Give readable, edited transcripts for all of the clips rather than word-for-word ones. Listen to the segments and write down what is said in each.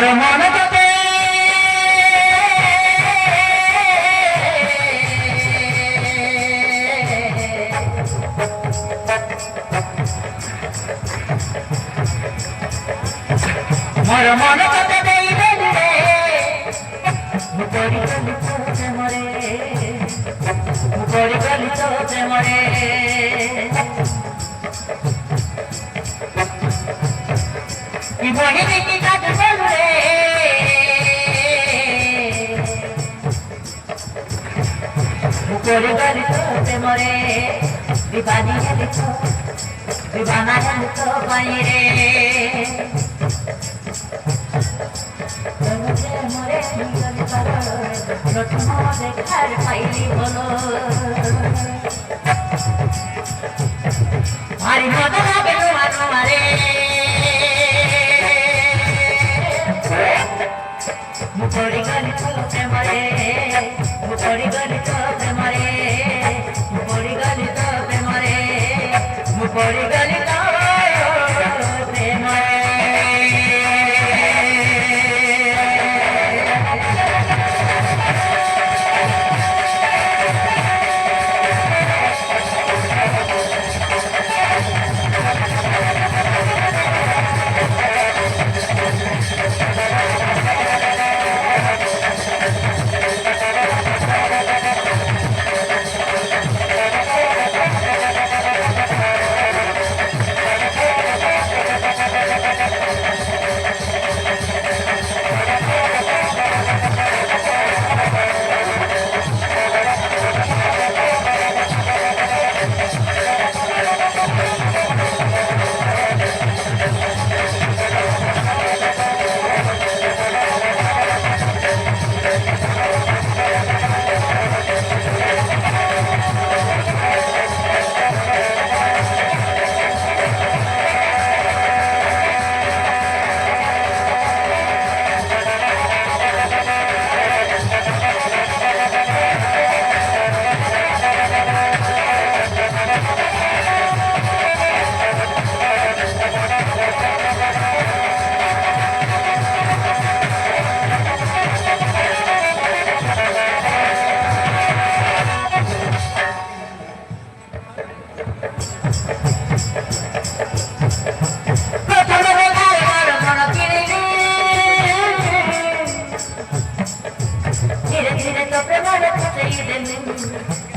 मोर मन कते मोर मन कते देई देली रे मुकरी गली तो मरे मुकरी गली तो मरे की बोली की काट चल रे मुकरी गली तो मरे दीवानी गली तो दीवाना गली तो पाई रे मरे गली पर नटमा देखार पाइली बोलो मारी मदना बेलो मारे मुकरी गली तो मरे मुकरी गली तो मरे मुकरी गली तो मरे मुकरी गली तो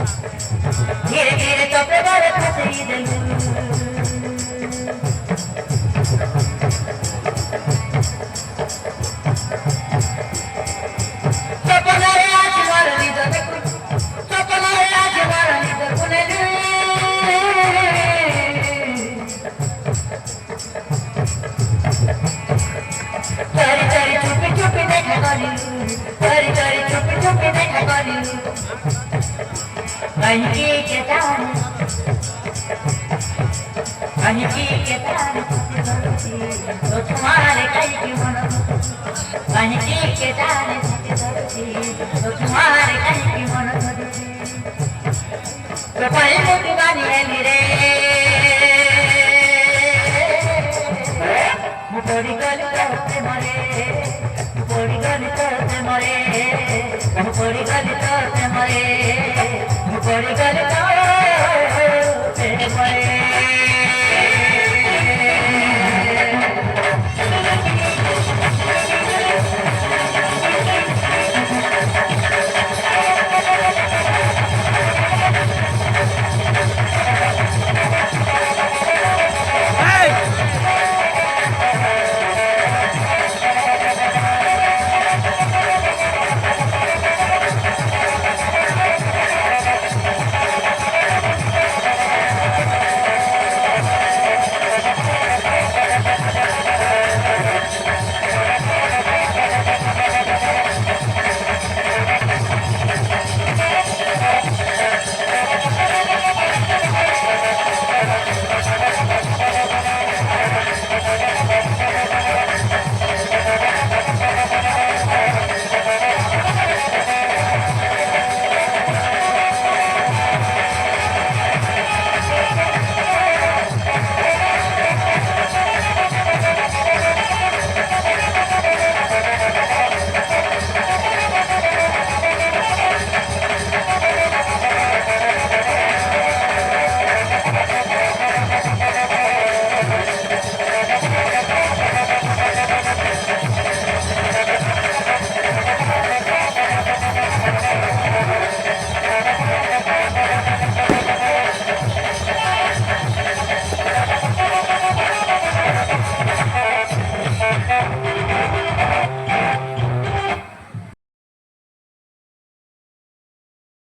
धीरे धीरे तो प्रेमार फसई देलू सपनारे आज मारली तो सपनारे आज मारली तो कुनेलू तारी तारी चुपी चुपी देखा करी तारी तारी चुपी चुपी देखा करी कहीं के तारे तो तुम्हारे कहीं की मन कहीं के तारे तो तुम्हारे कहीं की मन तो पहले मोटी बानी है मेरे मुकोड़ी गली करते मरे मुकोड़ी गली करते मरे मुकोड़ी गली करते मरे मुकोड़ी गली